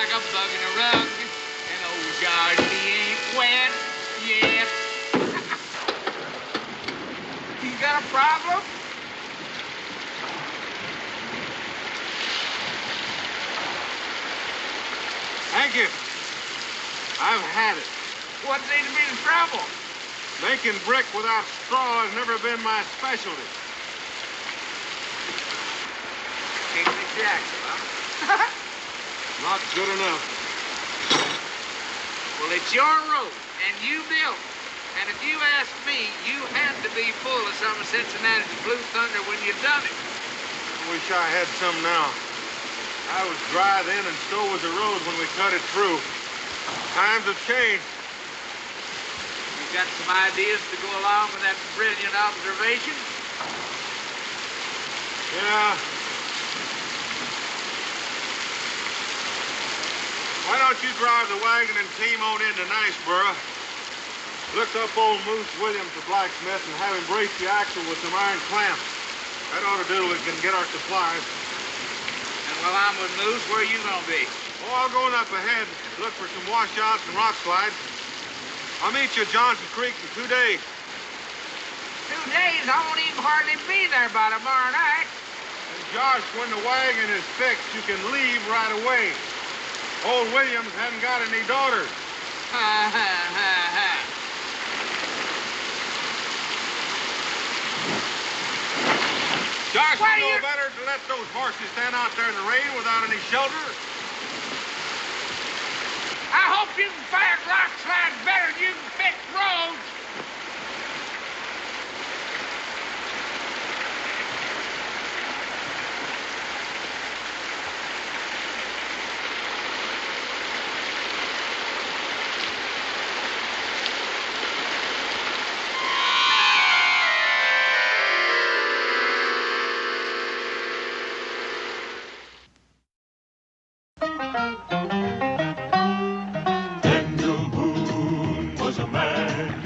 like a bug in a rug. And old Josh, he ain't wet yet. You got a problem? Thank you. I've had it. What seems to be the trouble? Making brick without straw has never been my specialty. Kingsley Jackson, huh? Not good enough. Well, it's your road, and you built it. And if you ask me, you had to be full of some of Cincinnati's Blue Thunder when you done it. I wish I had some now. I was dry then, and so was the road when we cut it through. Times have changed. You got some ideas to go along with that brilliant observation? Yeah. Why don't you drive the wagon and team on into Niceboro? Look up old Moose Williams, the blacksmith, and have him brace the axle with some iron clamps. That ought to do it. We can get our supplies. And while I'm with Moose, where are you gonna be? Oh, I'll go up ahead, look for some washouts and rock slides. I'll meet you at Johnson Creek in 2 days. 2 days? I won't even hardly be there by tomorrow night. And Josh, when the wagon is fixed, you can leave right away. Old Williams hasn't got any daughters. Ha, ha, ha, ha. Josh, you know better to let those horses stand out there in the rain without any shelter. I hope you can fire rock slides better than you can fix roads. Boone was a man,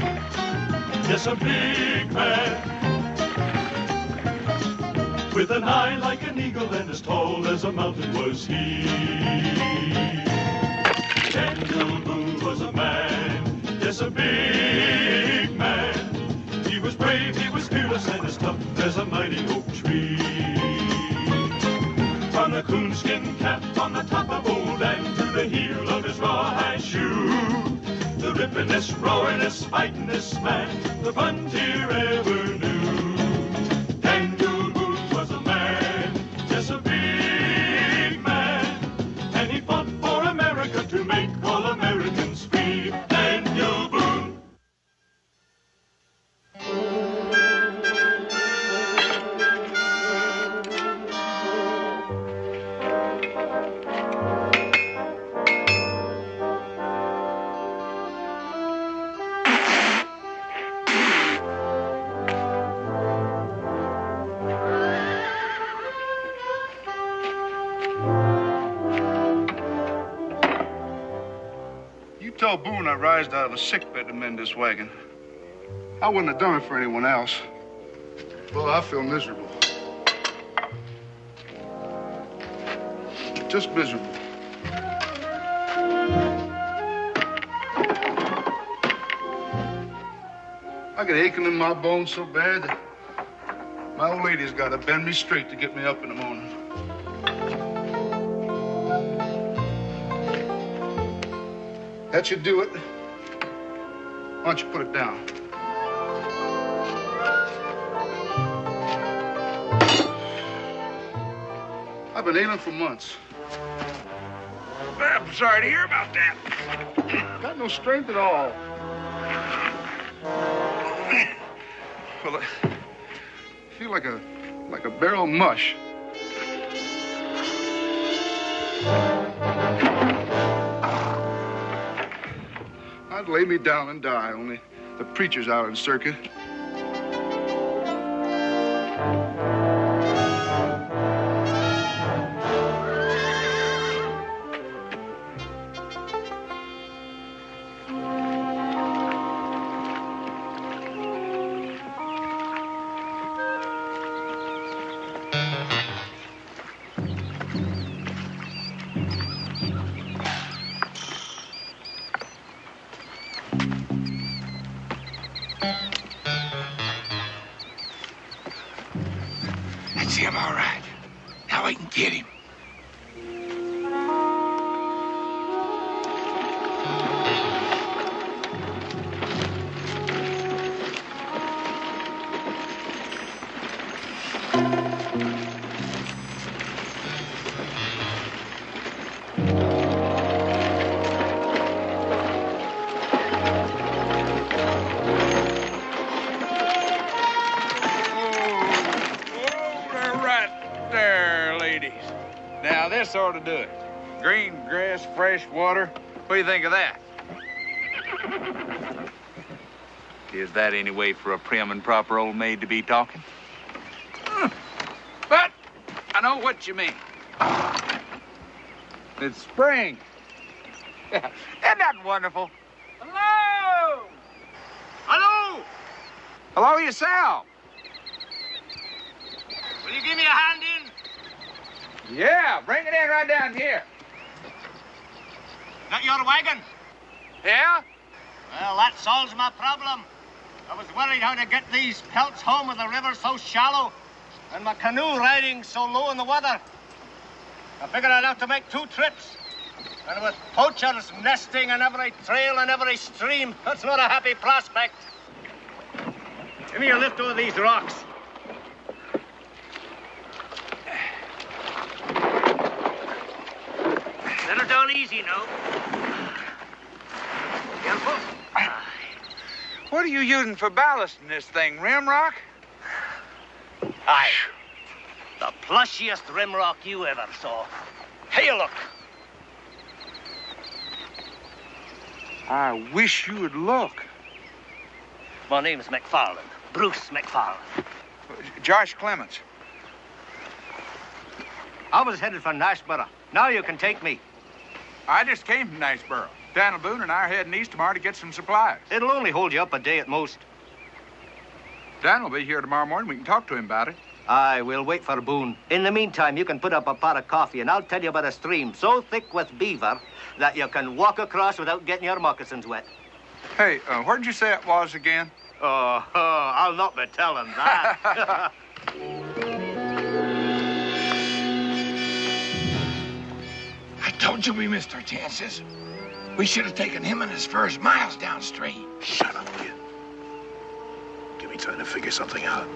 yes, a big man, with an eye like an eagle and as tall as a mountain was he. Daniel Boone was a man, yes, a big man. He was brave, he was fearless, and as tough as a mighty oak tree. From the coonskin cap on the top of old Dan to the heel of his rawhide shoe, the rippin'est, roaring'est, fighting'est man the frontier ever knew. Daniel Boone was a man, just a big man, and he fought for America to make all Americans free. Daniel Boone. Tell Boone I rised out of a sickbed to mend this wagon. I wouldn't have done it for anyone else. Well, I feel miserable. Just miserable. I get aching in my bones so bad that my old lady's got to bend me straight to get me up in the morning. That should do it. Why don't you put it down? I've been ailing for months. I'm sorry to hear about that. Got no strength at all. Well, I feel like a barrel of mush. I'd lay me down and die, only the preacher's out on circuit. this ought to do it. Green grass, fresh water. What do you think of that? Is that any way for a prim and proper old maid to be talking? But I know what you mean. It's spring. Isn't that wonderful? Hello! Hello! Hello yourself. Will you give me a hand in? Yeah, bring it in right down here. That your wagon? Yeah? Well, that solves my problem. I was worried how to get these pelts home with the river so shallow and my canoe riding so low in the weather. I figured I'd have to make 2 trips. And with poachers nesting in every trail and every stream, that's not a happy prospect. Give me a lift over these rocks. Let her down easy now. Careful. What are you using for ballast in this thing, rimrock? Aye. The plushiest rimrock you ever saw. Hey, look. I wish you would look. My name's McFarland. Bruce McFarland. Josh Clements. I was headed for Niceboro. Now you can take me. I just came from Niceboro. Daniel Boone and I are heading east tomorrow to get some supplies. It'll only hold you up a day at most. Dan will be here tomorrow morning. We can talk to him about it. Aye, we'll wait for Boone. In the meantime, you can put up a pot of coffee, and I'll tell you about a stream so thick with beaver that you can walk across without getting your moccasins wet. Hey, where'd you say it was again? I'll not be telling that. I told you we missed our chances. We should have taken him and his furs miles downstream. Shut up, you. Give me time to figure something out.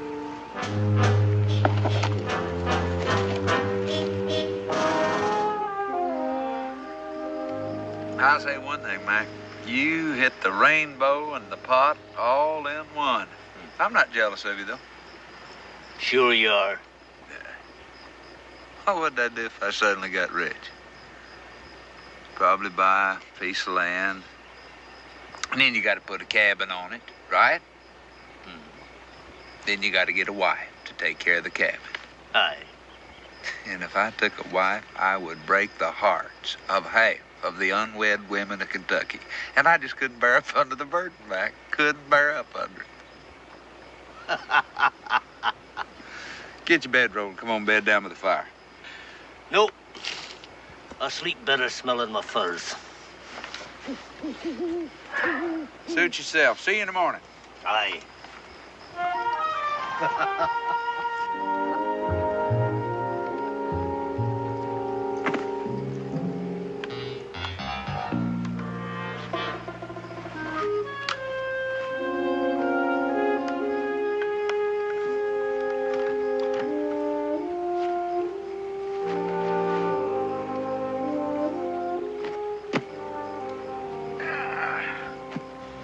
I'll say one thing, Mac. You hit the rainbow and the pot all in one. I'm not jealous of you, though. Sure you are. What would I do if I suddenly got rich? Probably buy a piece of land. And then you got to put a cabin on it, right? Then you got to get a wife to take care of the cabin. Aye. And if I took a wife, I would break the hearts of half of the unwed women of Kentucky. And I just couldn't bear up under the burden, Mac. Couldn't bear up under it. Get your bedroll and come on bed down by the fire. Nope. I sleep better smelling my furs. Suit yourself. See you in the morning. Aye.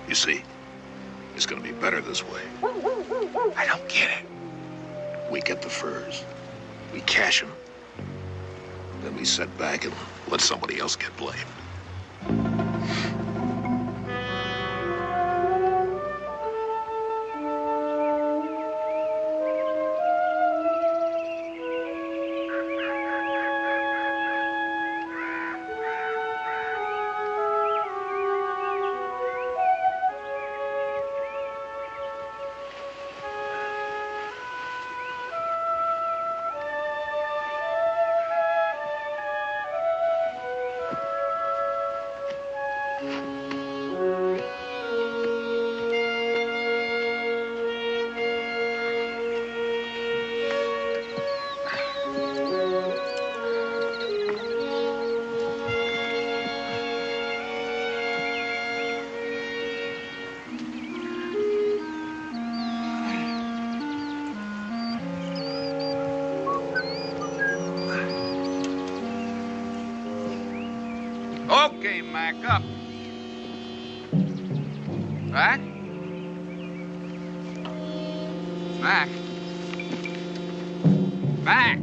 You see, it's gonna be better this way. I don't get it. We get the furs, we cash them, then we sit back and let somebody else get blamed. Okay, Mac, up. Mac? Mac? Mac?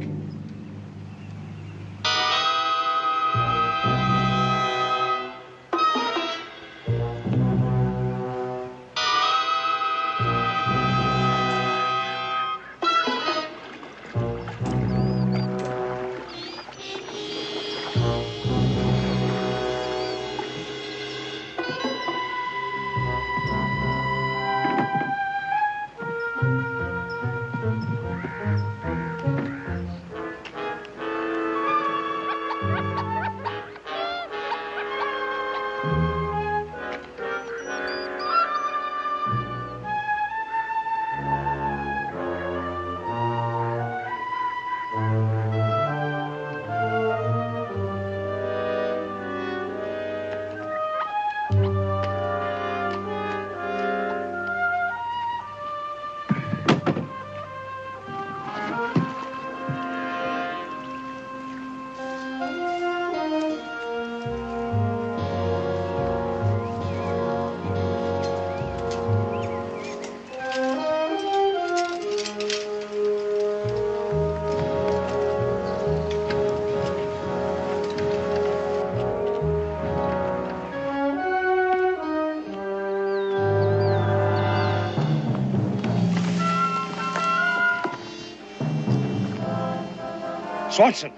Swanson.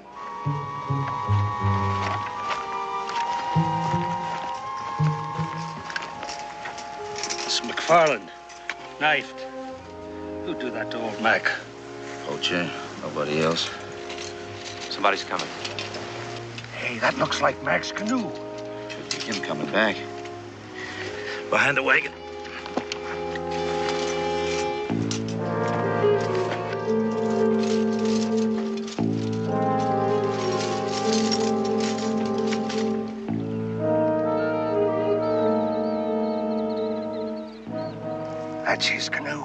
It's McFarland. Knifed. Who'd do that to old Mac? Poacher, nobody else. Somebody's coming. Hey, that looks like Mac's canoe. Should be him coming back. Behind the wagon. That's his canoe.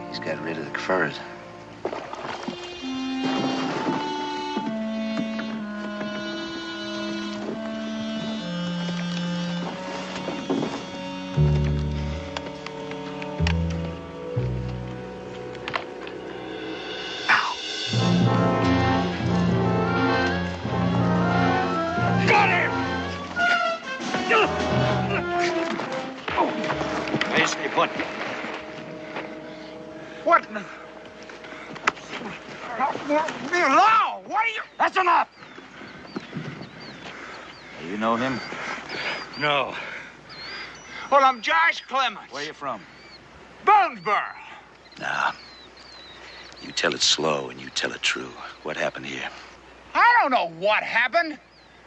He's got rid of the furs. What? Below! What are you? That's enough! You know him? No. Well, I'm Josh Clemens. Where you from? Boonesboro. Nah. You tell it slow and you tell it true. What happened here? I don't know what happened.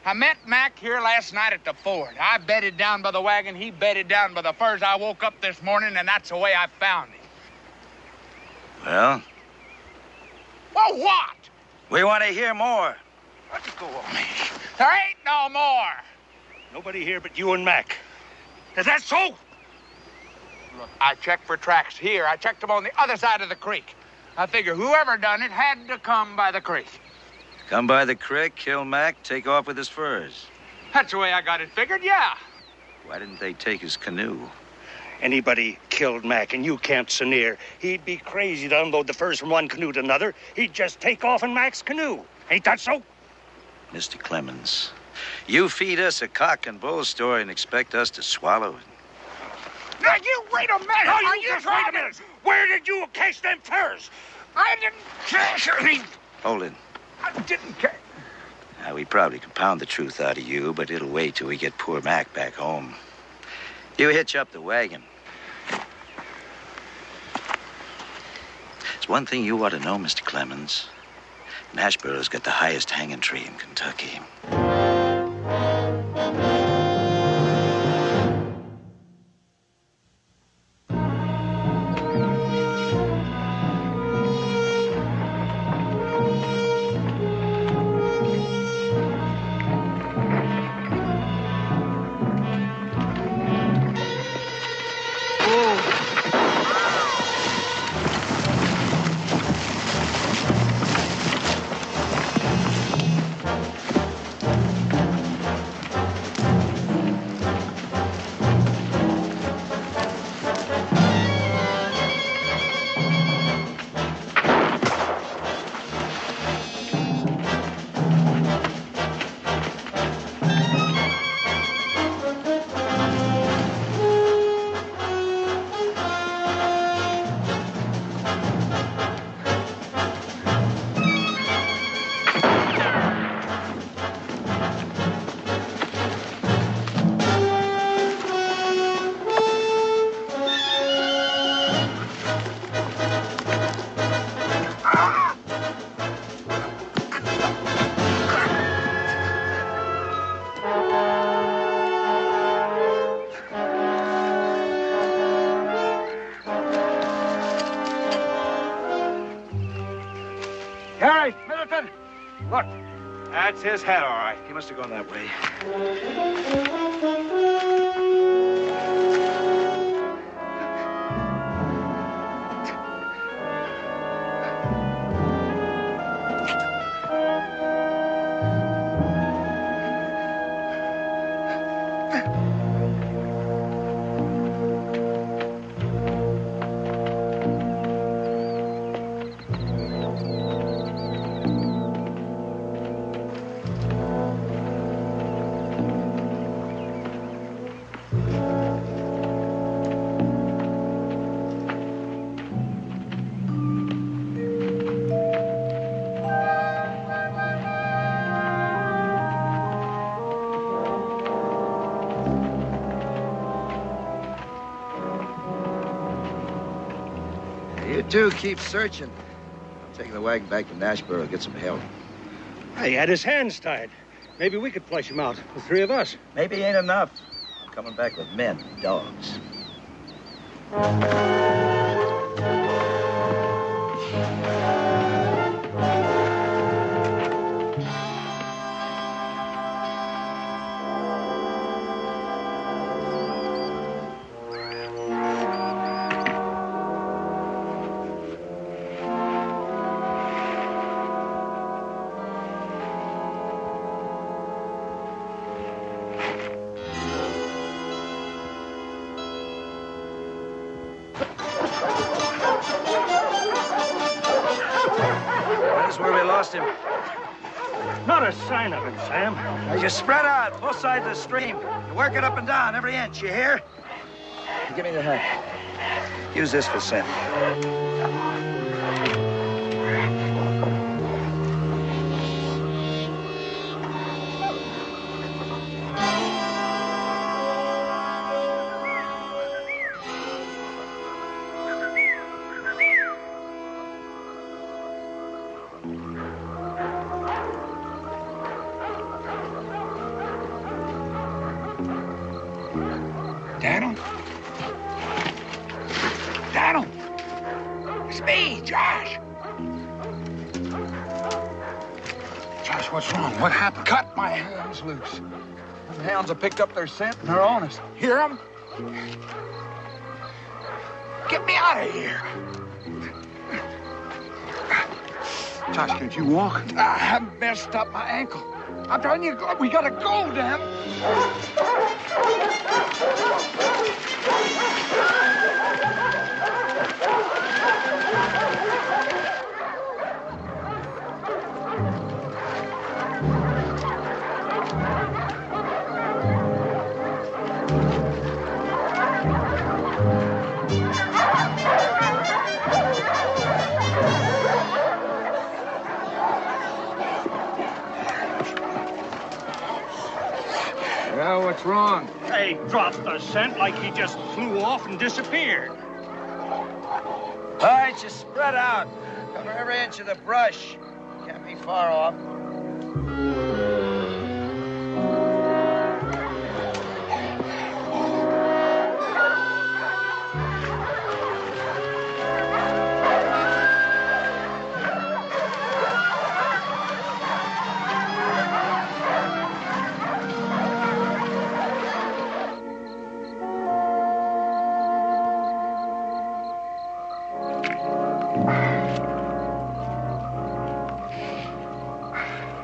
I met Mac here last night at the ford. I bedded down by the wagon. He bedded down by the furs. I woke up this morning, and that's the way I found him. Well? Well, what? We want to hear more. Let go of me. There ain't no more. Nobody here but you and Mac. Is that so? Look, I checked for tracks here. I checked them on the other side of the creek. I figure whoever done it had to come by the creek. Come by the creek, kill Mac, take off with his furs. That's the way I got it figured, yeah. Why didn't they take his canoe? Anybody killed Mac and you camped so near, he'd be crazy to unload the furs from one canoe to another. He'd just take off in Mac's canoe. Ain't that so? Mr. Clemens, you feed us a cock and bull story and expect us to swallow it. Now, you wait a minute. Now, you just wait a minute. Where did you catch them furs? I didn't catch any. Hold it. I didn't catch. Now, we probably can pound the truth out of you, but it'll wait till we get poor Mac back home. You hitch up the wagon. There's one thing you ought to know, Mr. Clemens. Nashborough's got the highest hanging tree in Kentucky. Harry, Middleton, look. That's his hat, all right. He must have gone that way. two keep searching. I'm taking the wagon back to Nashboro to get some help. He had his hands tied. Maybe we could flush him out, the three of us. Maybe ain't enough. I'm coming back with men, dogs. Where we lost him. Not a sign of him, Sam. As you spread out, both sides of the stream. You work it up and down, every inch, you hear? Give me the hat. Use this for scent. Donald! It's me, Josh! Josh, what's wrong? What happened? Cut my hands loose. The hounds have picked up their scent and they're on us. Hear them? Get me out of here. Josh, can't you walk? I have messed up my ankle. I'm telling you, we gotta go, Dan. Well, what's wrong? He dropped the scent like he just flew off and disappeared. All right, you spread out. Cover every inch of the brush. Can't be far off.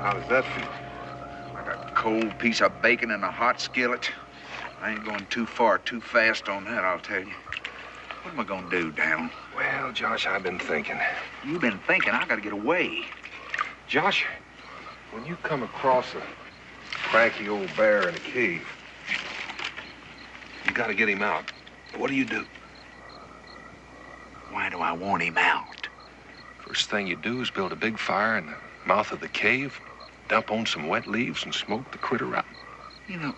How does that feel? Like a cold piece of bacon in a hot skillet. I ain't going too far, too fast on that, I'll tell you. What am I gonna do, Daniel? Well, Josh, I've been thinking. You've been thinking I gotta get away. Josh, when you come across a cranky old bear in a cave, you gotta get him out. What do you do? Why do I want him out? First thing you do is build a big fire in the mouth of the cave, dump on some wet leaves, and smoke the critter out. You know,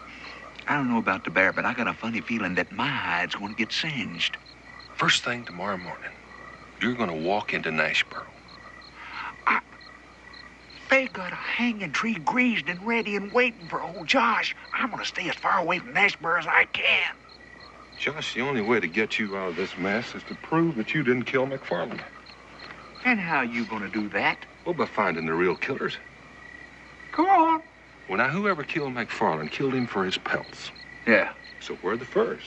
I don't know about the bear, but I got a funny feeling that my hide's gonna get singed. First thing tomorrow morning, you're gonna walk into Nashboro. They got a hanging tree greased and ready and waiting for old Josh. I'm gonna stay as far away from Nashboro as I can. Josh, the only way to get you out of this mess is to prove that you didn't kill McFarland. And how you gonna do that? Well, by finding the real killers. Go on. Well, now, whoever killed McFarland killed him for his pelts. Yeah. So where are the furs?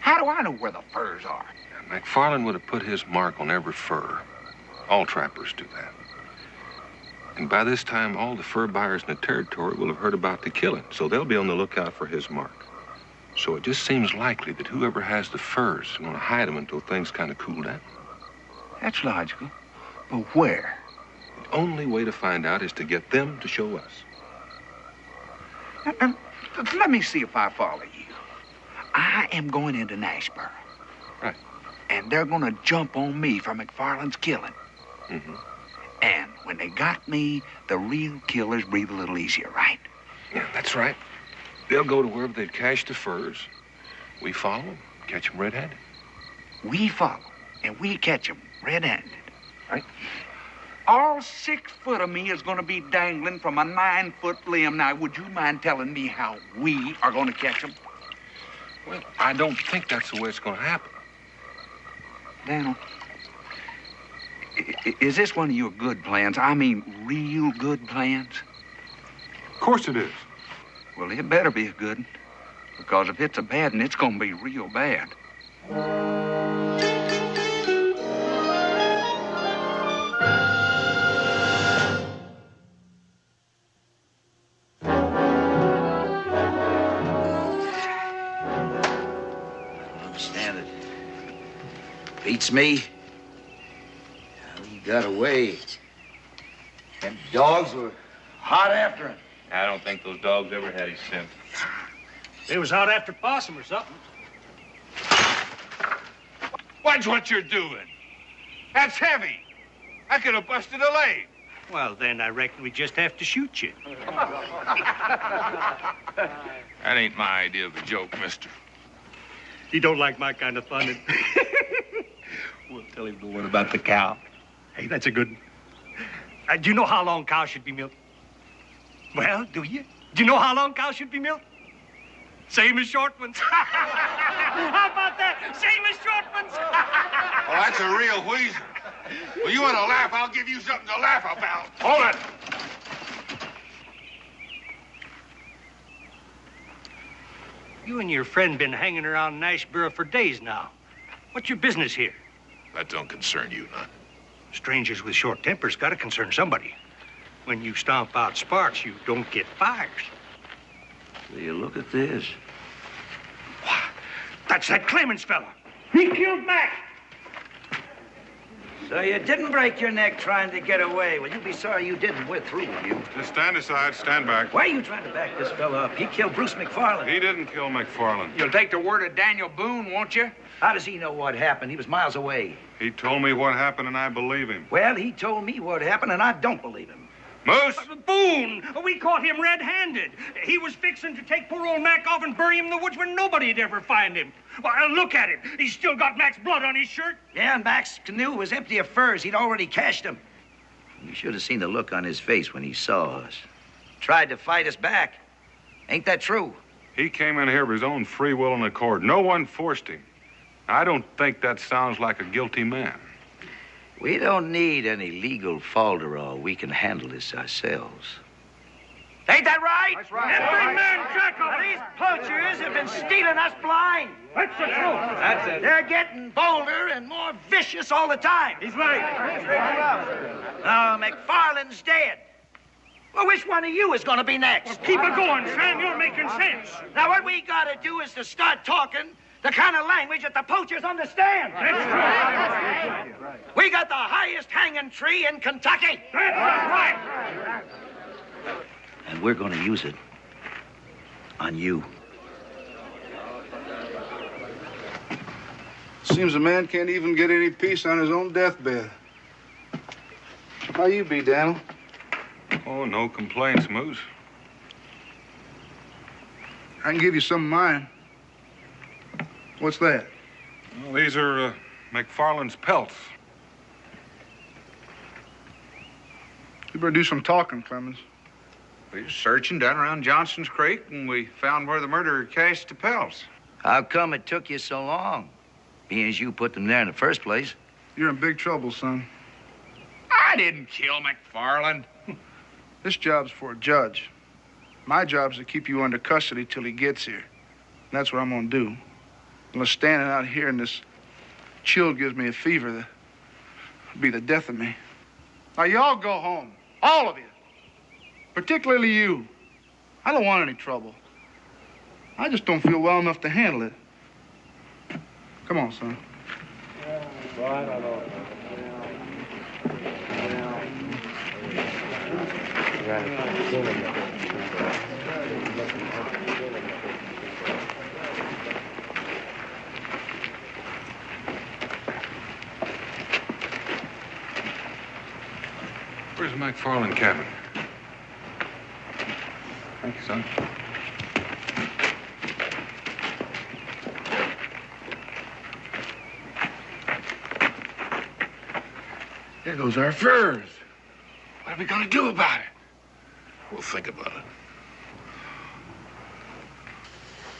How do I know where the furs are? Now, McFarland would have put his mark on every fur. All trappers do that. And by this time, all the fur buyers in the territory will have heard about the killing, so they'll be on the lookout for his mark. So it just seems likely that whoever has the furs is going to hide them until things kind of cool down. That's logical. But where? The only way to find out is to get them to show us. Let me see if I follow you. I am going into Nashboro. Right. And they're going to jump on me for McFarland's killing. Mm-hmm. And when they got me, the real killers breathe a little easier, right? Yeah, that's right. They'll go to wherever they've cached the furs. We follow them, catch them red-handed. We follow? and we catch 'em red-handed, right? All 6 foot of me is going to be dangling from a 9-foot limb. Now, would you mind telling me how we are going to catch 'em? Well, I don't think that's the way it's going to happen. Daniel, is this one of your good plans? I mean, real good plans? Of course it is. Well, it better be a good one, because if it's a bad one, it's going to be real bad. Beats me. He got away. Them dogs were hot after him. I don't think those dogs ever had his scent. They was out after possum or something. Watch what you're doing. That's heavy. I could have busted a leg. Well, then I reckon we just have to shoot you. That ain't my idea of a joke, mister. You don't like my kind of fun. We'll tell him the one about the cow. Hey, that's a good one. Do you know how long cows should be milked? Well, do you? Do you know how long cows should be milked? Same as short ones. How about that? Same as short ones. Oh, that's a real wheezer. Well, you want to laugh, I'll give you something to laugh about. Hold it! You and your friend been hanging around Nashboro for days now. What's your business here? That don't concern you none. Strangers with short tempers gotta concern somebody. When you stomp out sparks, you don't get fires. Will you look at this? Why, that's that Clemens fella. He killed Mac. So you didn't break your neck trying to get away. Well, you'll be sorry you didn't. We're through with you. Just stand aside, stand back. Why are you trying to back this fella up? He killed Bruce McFarland. He didn't kill McFarland. You'll take the word of Daniel Boone, won't you? How does he know what happened? He was miles away. He told me what happened, and I believe him. Well, he told me what happened, and I don't believe him. Moose! Boone! We caught him red-handed. He was fixing to take poor old Mac off and bury him in the woods where nobody'd ever find him. Well, look at him. He's still got Mac's blood on his shirt. Yeah, and Mac's canoe was empty of furs. He'd already cached them. You should have seen the look on his face when he saw us. Tried to fight us back. Ain't that true? He came in here of his own free will and accord. No one forced him. I don't think that sounds like a guilty man. We don't need any legal falderall. We can handle this ourselves. Ain't that right? That's right. Every man jack of These poachers have been stealing us blind. That's the truth. That's it. They're getting bolder and more vicious all the time. He's right. Now, McFarland's dead. Well, which one of you is going to be next? Keep it going, Sam. You're making sense. Now, what we got to do is to start talking the kind of language that the poachers understand. That's true. We got the highest hanging tree in Kentucky. That's right. And we're going to use it on you. Seems a man can't even get any peace on his own deathbed. How you be, Daniel? Oh, no complaints, Moose. I can give you some of mine. What's that? Well, these are McFarland's pelts. You better do some talking, Clemens. We were searching down around Johnson's Creek, and we found where the murderer cached the pelts. How come it took you so long? Being as you put them there in the first place. You're in big trouble, son. I didn't kill McFarland. This job's for a judge. My job's to keep you under custody till he gets here. And that's what I'm gonna do. Unless standing out here in this chill gives me a fever, that'll be the death of me. Now, y'all go home. All of you. Particularly you. I don't want any trouble. I just don't feel well enough to handle it. Come on, son. Where's the McFarland cabin? Thank you, son. There goes our furs. What are we gonna do about it? We'll think about it.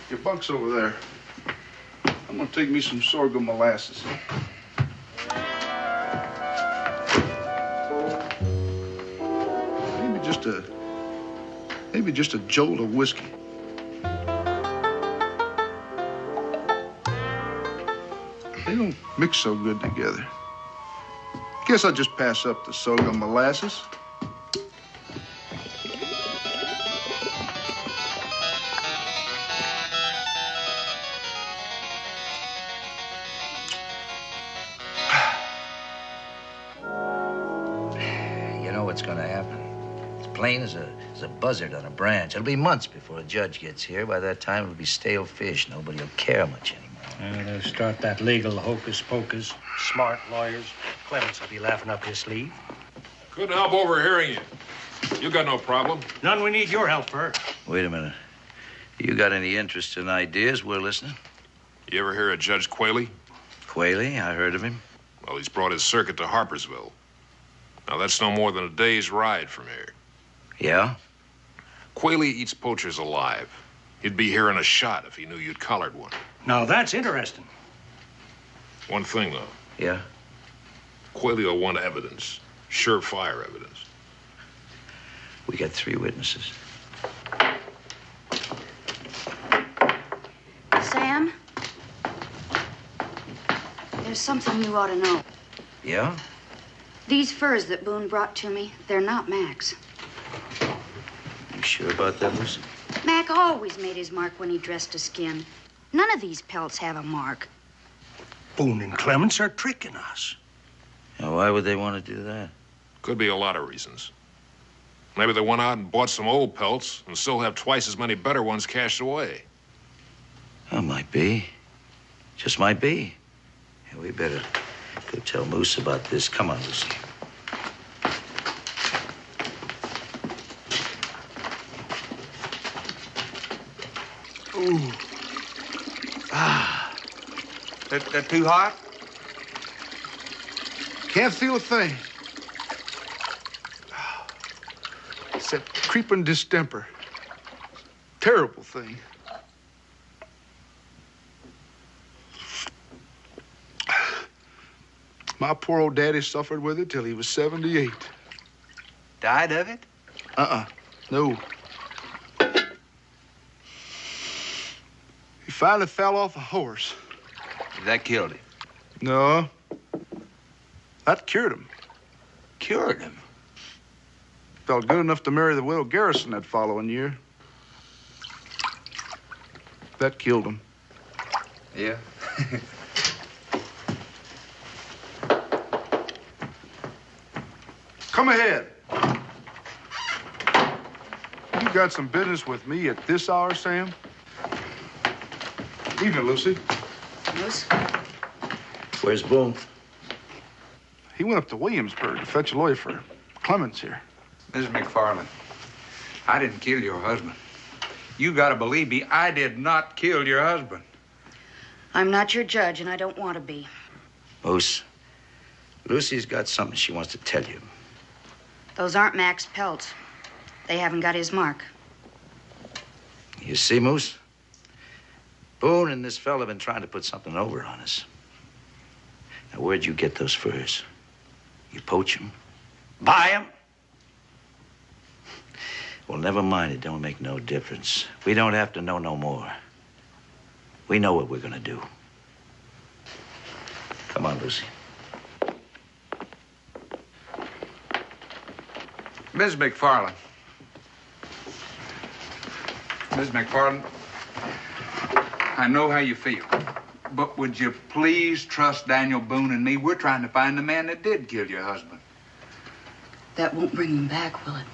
Your bunk's over there. I'm gonna take me some sorghum molasses. Maybe just a jolt of whiskey. They don't mix so good together. Guess I'll just pass up the sorghum molasses. You know what's gonna happen. It's plain as a buzzard on a branch. It'll be months before a judge gets here. By that time, it'll be stale fish. Nobody will care much anymore. They'll start that legal hocus pocus. Smart lawyers. Clements will be laughing up his sleeve. Couldn't help overhearing you. You got no problem. None we need your help for. Wait a minute. You got any interest in ideas? We're listening. You ever hear of Judge Qualey? Qualey? I heard of him. Well, he's brought his circuit to Harpersville. Now, that's no more than a day's ride from here. Yeah? Qualey eats poachers alive. He'd be here in a shot if he knew you'd collared one. Now, that's interesting. One thing, though. Yeah? Qualey will want evidence. Surefire evidence. We got 3 witnesses. Sam? There's something you ought to know. Yeah? These furs that Boone brought to me, they're not Mac's. You sure about that, Lucy? Mac always made his mark when he dressed a skin. None of these pelts have a mark. Boone and Clements are tricking us. Now, why would they want to do that? Could be a lot of reasons. Maybe they went out and bought some old pelts and still have twice as many better ones cached away. Well, might be. Just might be. Yeah, we better go tell Moose about this. Come on, Lucy. Ooh. Ah. That too hot? Can't feel a thing. It's that creeping distemper. Terrible thing. My poor old daddy suffered with it till he was 78. Died of it? No. He finally fell off a horse. That killed him? No. That cured him. Cured him? Felt good enough to marry the widow Garrison that following year. That killed him. Yeah. Come ahead. You got some business with me at this hour, Sam? Evening, Lucy. Moose? Where's Boone? He went up to Williamsburg to fetch a lawyer for Clements here. Mrs. McFarland, I didn't kill your husband. You gotta believe me, I did not kill your husband. I'm not your judge, and I don't want to be. Moose, Lucy's got something she wants to tell you. Those aren't Mac's pelts. They haven't got his mark. You see, Moose? Boone and this fella have been trying to put something over on us. Now, where'd you get those furs? You poach them? Buy them? Well, never mind. It don't make no difference. We don't have to know no more. We know what we're gonna do. Come on, Lucy. Ms. McFarland. Ms. McFarland, I know how you feel, but would you please trust Daniel Boone and me? We're trying to find the man that did kill your husband. That won't bring him back, will it?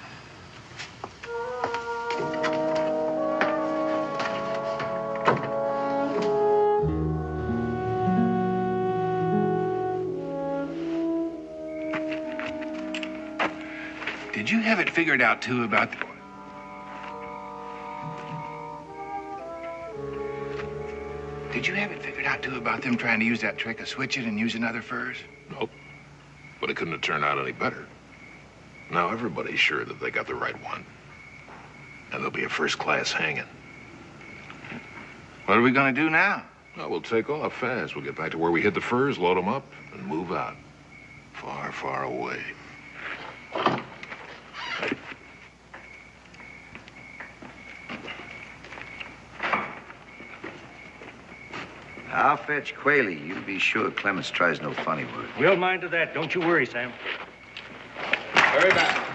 Did you have it figured out, too, about the... Did you have it figured out, too, about them trying to use that trick of switching and using other furs? Nope. But it couldn't have turned out any better. Now everybody's sure that they got the right one. And there'll be a first-class hanging. What are we gonna do now? Well, we'll take off fast. We'll get back to where we hid the furs, load them up, and move out. Far, far away. I'll fetch Quayle. You be sure Clements tries no funny work. We'll mind to that. Don't you worry, Sam. Hurry back.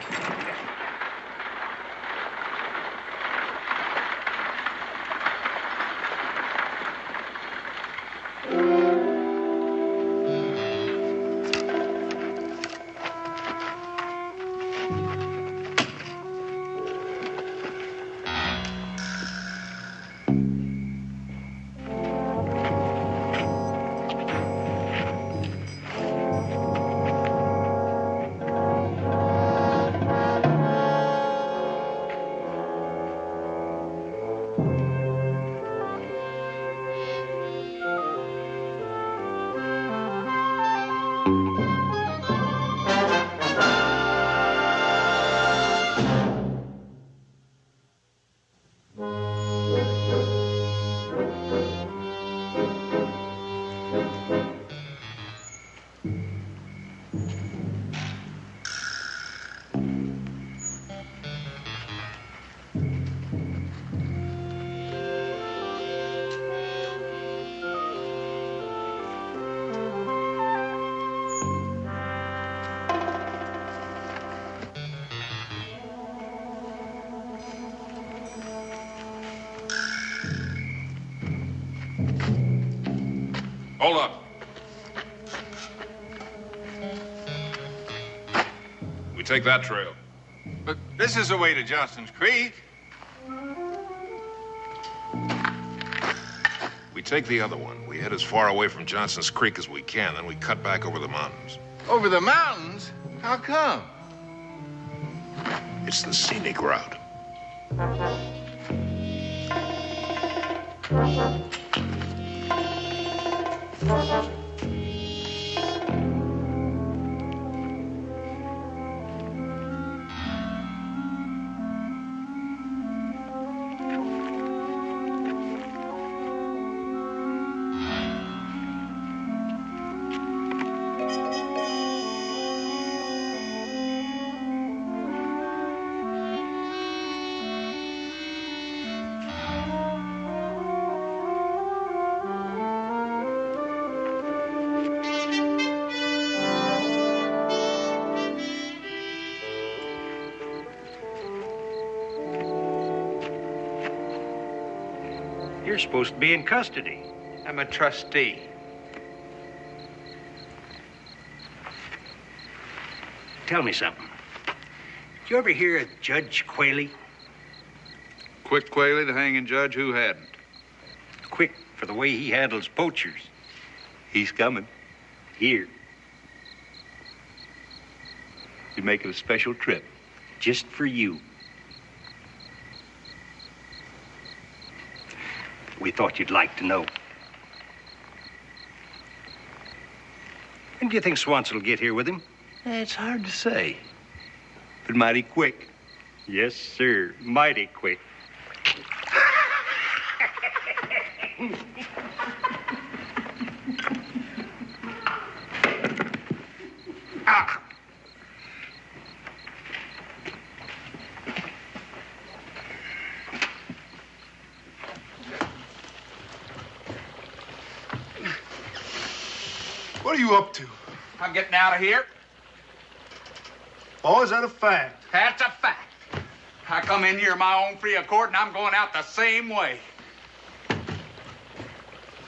Hold up. We take that trail. But this is the way to Johnston's Creek. We take the other one. We head as far away from Johnson's Creek as we can, then we cut back over the mountains. Over the mountains? How come? It's the scenic route. You're supposed to be in custody. I'm a trustee. Tell me something. Did you ever hear of Judge Quayle? Quick Quayle, the hanging judge, who hadn't? Quick for the way he handles poachers. He's coming. Here. He's making a special trip. Just for you. We thought you'd like to know. When do you think Swanson will get here with him? It's hard to say. But mighty quick. Yes, sir. Mighty quick. Ah. What are you up to? I'm getting out of here. Oh, is that a fact? That's a fact. I come in here of my own free accord, and I'm going out the same way.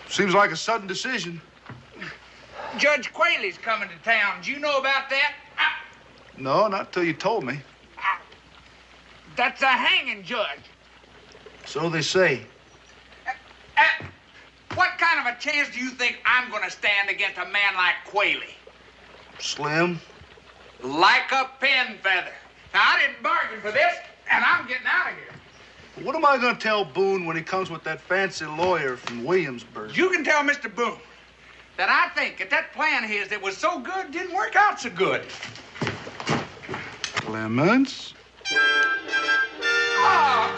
Seems like a sudden decision. Judge Quayle's coming to town. Do you know about that? No, not till you told me. That's a hanging judge. So they say. What kind of a chance do you think I'm going to stand against a man like Quayle? Slim. Like a pin feather. Now, I didn't bargain for this, and I'm getting out of here. What am I going to tell Boone when he comes with that fancy lawyer from Williamsburg? You can tell Mr. Boone. that I think that plan of his that was so good didn't work out so good. Lemons? Ah!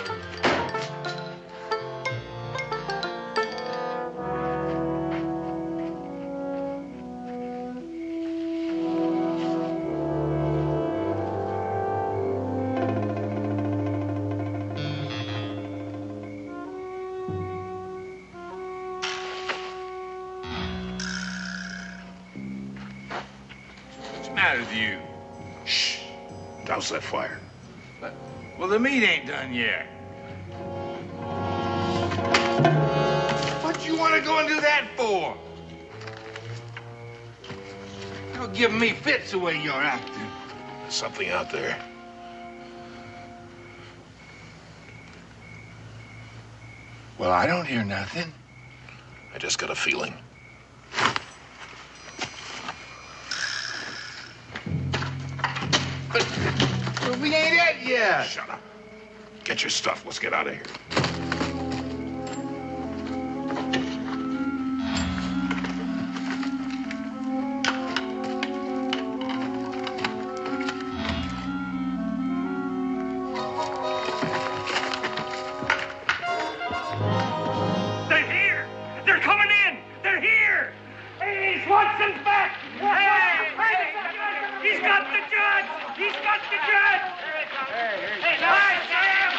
What's the matter with you? Shh. Douse that fire. Well, the meat ain't done yet. What you want to go and do that for? You're giving me fits the way you're acting. There's something out there. Well, I don't hear nothing. I just got a feeling. But we ain't at yet. Shut up. Get your stuff. Let's get out of here. They're here! They're coming in! They're here! Hey, Swanson's back! Hey! He's got the judge! He's got the judge! Hey, Sam!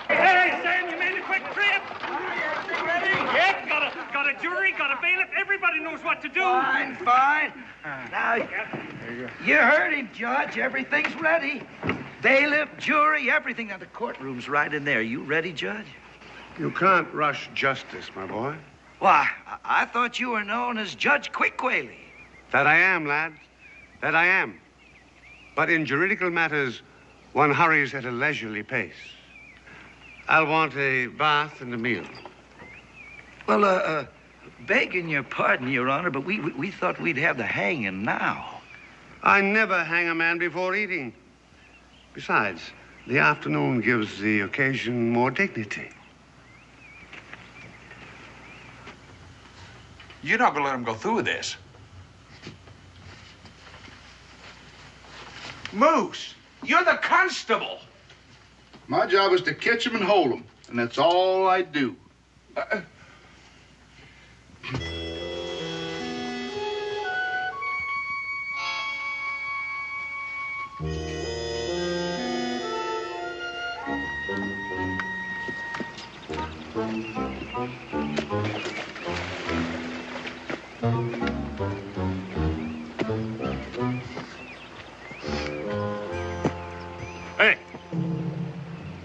Hey, Sam, you made a quick trip! Yep, got a jury, got a bailiff. Everybody knows what to do. Fine. Now, you heard him, Judge. Everything's ready. Bailiff, jury, everything. Now, the courtroom's right in there. You ready, Judge? You can't rush justice, my boy. Why, I thought you were known as Judge Quickwhaley. That I am, lad. That I am. But in juridical matters, one hurries at a leisurely pace. I'll want a bath and a meal. Well, begging your pardon, Your Honor, but we thought we'd have the hanging now. I never hang a man before eating. Besides, the afternoon gives the occasion more dignity. You're not going to let him go through with this. Moose, you're the constable. My job is to catch him and hold him, and that's all I do. Hey,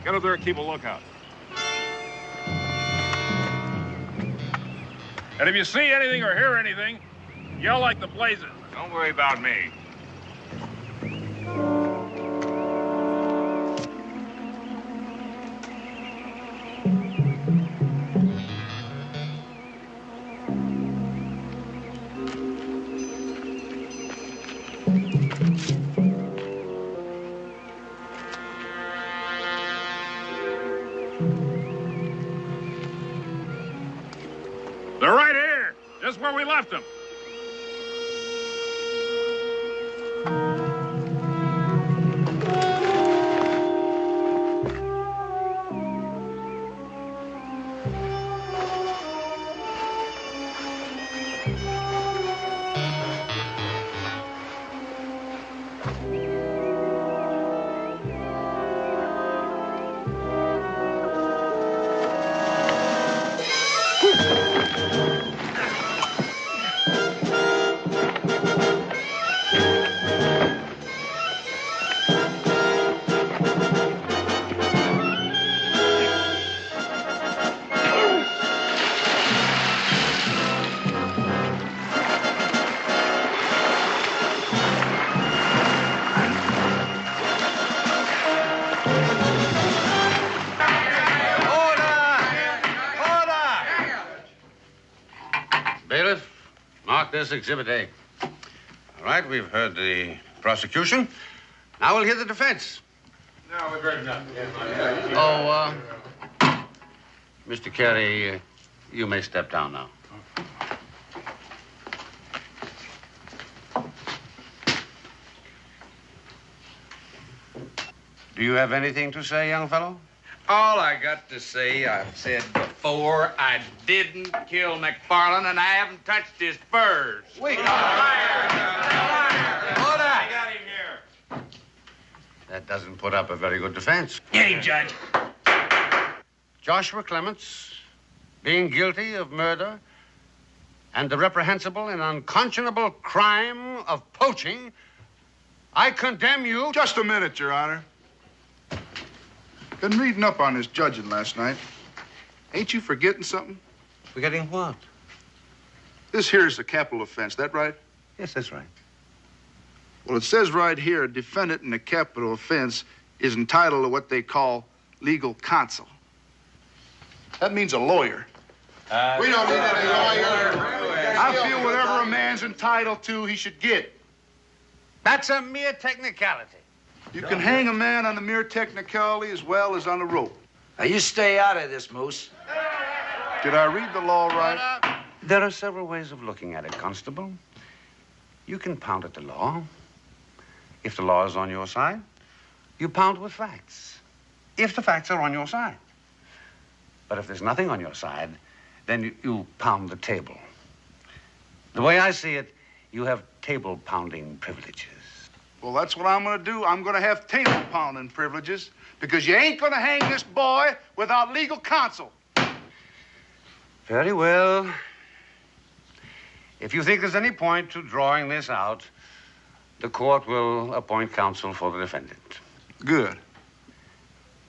get up there and keep a lookout. And if you see anything or hear anything, yell like the blazes. Don't worry about me. They're right here, just where we left them. Bailiff, mark this Exhibit A. All right, we've heard the prosecution. Now we'll hear the defense. No, we've heard enough. Mr. Carey, you may step down now. Do you have anything to say, young fellow? All I got to say, I've said before, I didn't kill McFarland, and I haven't touched his furs. Wait. That doesn't put up a very good defense. Get him, Judge. Joshua Clements, being guilty of murder and the reprehensible and unconscionable crime of poaching, I condemn you... Just a minute, Your Honor. Been reading up on this judging last night. Ain't you forgetting something? Forgetting what? This here is a capital offense, that right? Yes, that's right. Well, it says right here, a defendant in a capital offense is entitled to what they call legal counsel. That means a lawyer. We don't need any lawyer. I feel whatever a man's entitled to, he should get. That's a mere technicality. You can hang a man on the mere technicality as well as on a rope. Now, you stay out of this, Moose. Did I read the law right? There are several ways of looking at it, Constable. You can pound at the law. If the law is on your side, you pound with facts. If the facts are on your side. But if there's nothing on your side, then you pound the table. The way I see it, you have table pounding privileges. Well, that's what I'm going to do. I'm going to have table pounding privileges because you ain't going to hang this boy without legal counsel. Very well. If you think there's any point to drawing this out, the court will appoint counsel for the defendant. Good.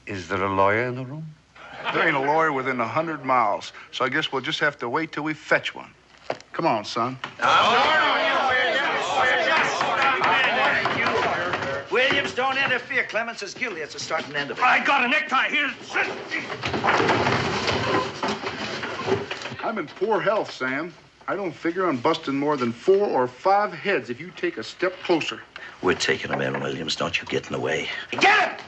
Is there a lawyer in the room? There ain't a lawyer within 100 miles, so I guess we'll just have to wait till we fetch one. Come on, son. Williams, don't interfere. Clements is guilty. That's the start and end of it. I got a necktie here. I'm in poor health, Sam. I don't figure on busting more than 4 or 5 heads if you take a step closer. We're taking him in, Williams. Don't you get in the way. Get him!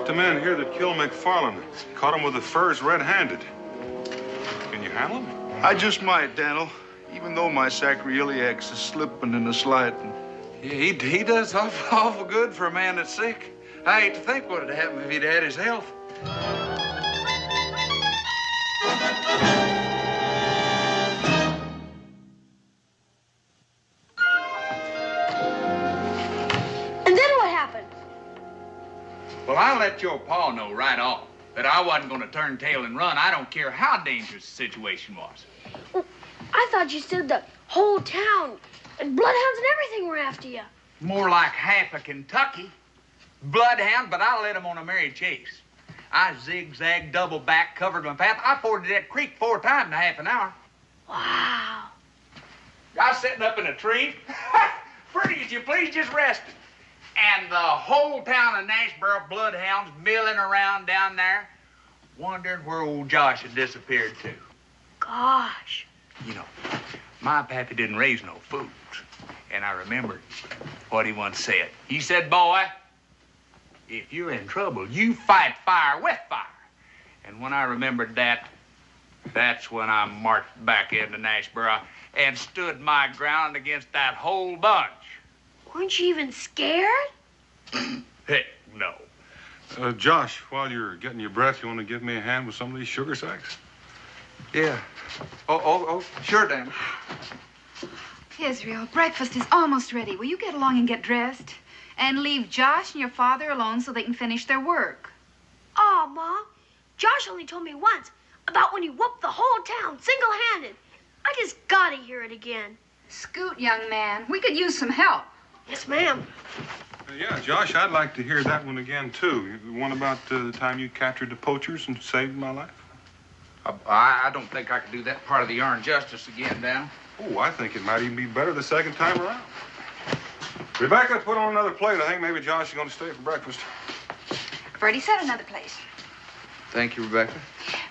The man here that killed McFarland caught him with the furs red-handed. Can you handle him? I just might, Daniel, even though my sacroiliacs is slipping and sliding. Yeah, he does awful good for a man that's sick. I hate to think what would have happened if he'd had his health. And then what happened? Well, I let your pa know right off that I wasn't going to turn tail and run. I don't care how dangerous the situation was. Well, I thought you said the whole town and bloodhounds and everything were after you. More like half of Kentucky. Bloodhound, but I led him on a merry chase. I zigzagged, double back, covered my path. I forded that creek 4 times in a half an hour. Wow. I was sitting up in a tree, pretty as you please, just resting. And the whole town of Nashboro bloodhounds milling around down there, wondering where old Josh had disappeared to. Gosh. You know, my pappy didn't raise no fools. And I remembered what he once said. He said, boy, if you're in trouble, you fight fire with fire. And when I remembered that, that's when I marched back into Nashboro and stood my ground against that whole bunch. Weren't you even scared? Heck, no. Josh, while you're getting your breath, you want to give me a hand with some of these sugar sacks? Yeah. Oh, sure, Dan. Israel, breakfast is almost ready. Will you get along and get dressed? And leave Josh and your father alone so they can finish their work. Oh, Ma. Josh only told me once about when you whooped the whole town single-handed. I just gotta hear it again. Scoot, young man. We could use some help. Yes, ma'am. Yeah, Josh, I'd like to hear that one again, too. The one about the time you captured the poachers and saved my life. I don't think I could do that part of the yarn justice again, Dan. Oh, I think it might even be better the second time around. Rebecca, put on another plate. I think maybe Josh is going to stay for breakfast. I've already set another place. Thank you, Rebecca.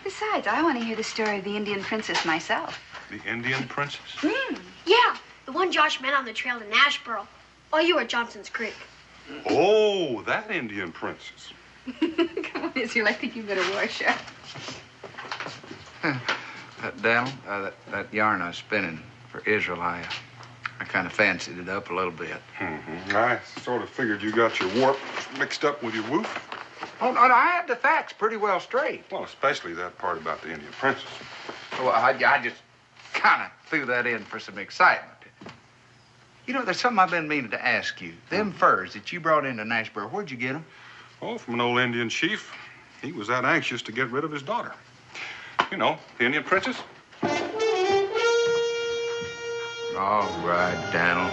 Besides, I want to hear the story of the Indian princess myself. The Indian princess? Yeah, the one Josh met on the trail to Nashboro. While you were at Johnson's Creek. Oh, that Indian princess. Come on, Israel. I think you better wash up. Daniel, that yarn I was spinning for Israel, I kind of fancied it up a little bit. Mm-hmm. I sort of figured you got your warp mixed up with your woof. Oh, no, I had the facts pretty well straight. Well, especially that part about the Indian princess. Well, I just kind of threw that in for some excitement. You know, there's something I've been meaning to ask you. Them furs that you brought into Nashboro, where'd you get them? Oh, from an old Indian chief. He was that anxious to get rid of his daughter. You know, the Indian princess. All right, Daniel.